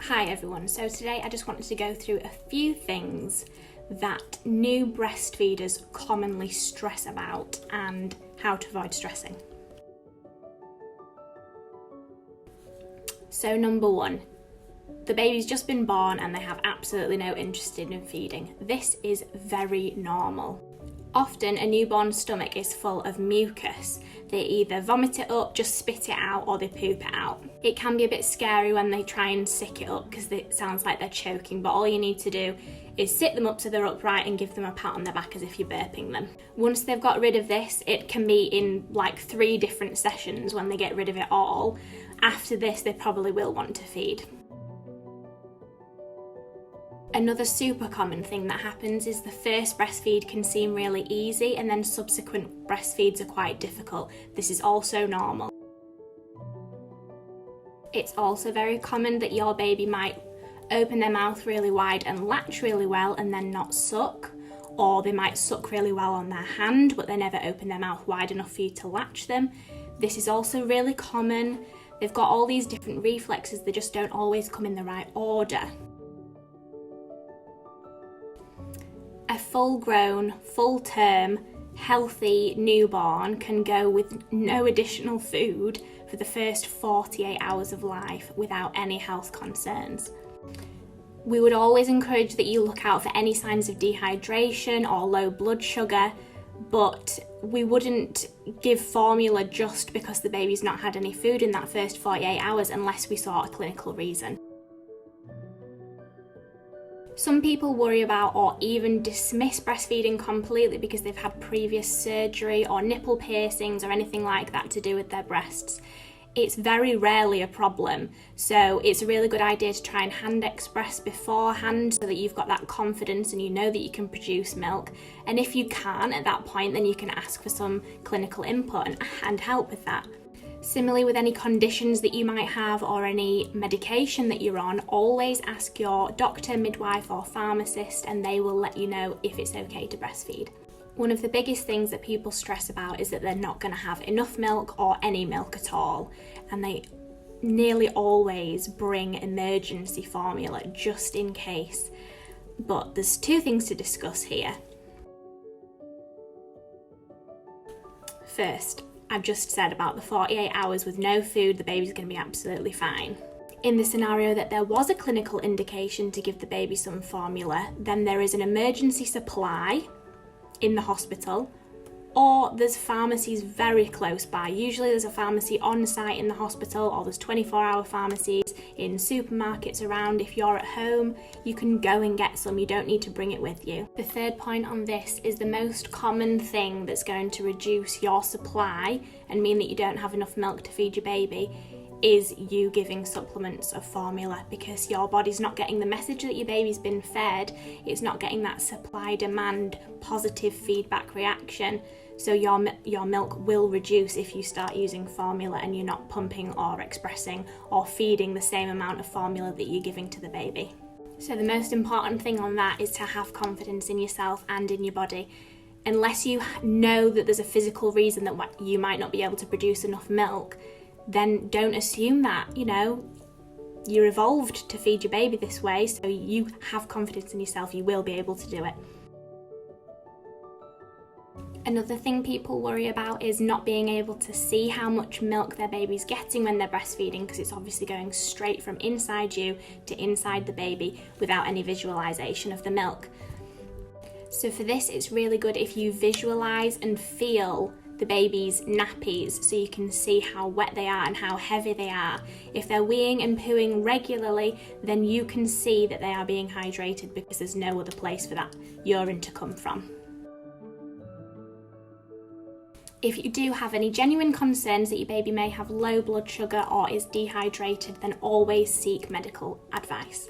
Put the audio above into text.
Hi everyone, so today I just wanted to go through a few things that new breastfeeders commonly stress about and how to avoid stressing. So number one, the baby's just been born and they have absolutely no interest in feeding. This is very normal. Often a newborn's stomach is full of mucus. They either vomit it up, just spit it out, or they poop it out. It can be a bit scary when they try and sick it up because it sounds like they're choking, but all you need to do is sit them up so they're upright and give them a pat on the back as if you're burping them. Once they've got rid of this, it can be in like 3 different sessions when they get rid of it all. After this, they probably will want to feed. Another super common thing that happens is the first breastfeed can seem really easy and then subsequent breastfeeds are quite difficult. This is also normal. It's also very common that your baby might open their mouth really wide and latch really well and then not suck, or they might suck really well on their hand but they never open their mouth wide enough for you to latch them. This is also really common. They've got all these different reflexes, they just don't always come in the right order. A full-grown, full-term, healthy newborn can go with no additional food for the first 48 hours of life without any health concerns. We would always encourage that you look out for any signs of dehydration or low blood sugar, but we wouldn't give formula just because the baby's not had any food in that first 48 hours unless we saw a clinical reason. Some people worry about or even dismiss breastfeeding completely because they've had previous surgery or nipple piercings or anything like that to do with their breasts. It's very rarely a problem, so it's a really good idea to try and hand express beforehand so that you've got that confidence and you know that you can produce milk. And if you can at that point, then you can ask for some clinical input and help with that. Similarly, with any conditions that you might have or any medication that you're on, always ask your doctor, midwife or pharmacist and they will let you know if it's okay to breastfeed. One of the biggest things that people stress about is that they're not going to have enough milk or any milk at all, and they nearly always bring emergency formula just in case. But there's 2 things to discuss here. First, I've just said about the 48 hours with no food, the baby's going to be absolutely fine. In the scenario that there was a clinical indication to give the baby some formula, then there is an emergency supply in the hospital, or there's pharmacies very close by. Usually there's a pharmacy on site in the hospital, or there's 24-hour pharmacies in supermarkets around. If you're at home, you can go and get some, you don't need to bring it with you. The third point on this is the most common thing that's going to reduce your supply and mean that you don't have enough milk to feed your baby is you giving supplements of formula, because your body's not getting the message that your baby's been fed, it's not getting that supply-demand positive feedback reaction, so your milk will reduce if you start using formula and you're not pumping or expressing or feeding the same amount of formula that you're giving to the baby. So the most important thing on that is to have confidence in yourself and in your body. Unless you know that there's a physical reason that you might not be able to produce enough milk, then don't assume that, you're evolved to feed your baby this way, so you have confidence in yourself, you will be able to do it. Another thing people worry about is not being able to see how much milk their baby's getting when they're breastfeeding, because it's obviously going straight from inside you to inside the baby without any visualization of the milk. So for this, it's really good if you visualize and feel the baby's nappies so you can see how wet they are and how heavy they are. If they're weeing and pooing regularly, then you can see that they are being hydrated because there's no other place for that urine to come from. If you do have any genuine concerns that your baby may have low blood sugar or is dehydrated, then always seek medical advice.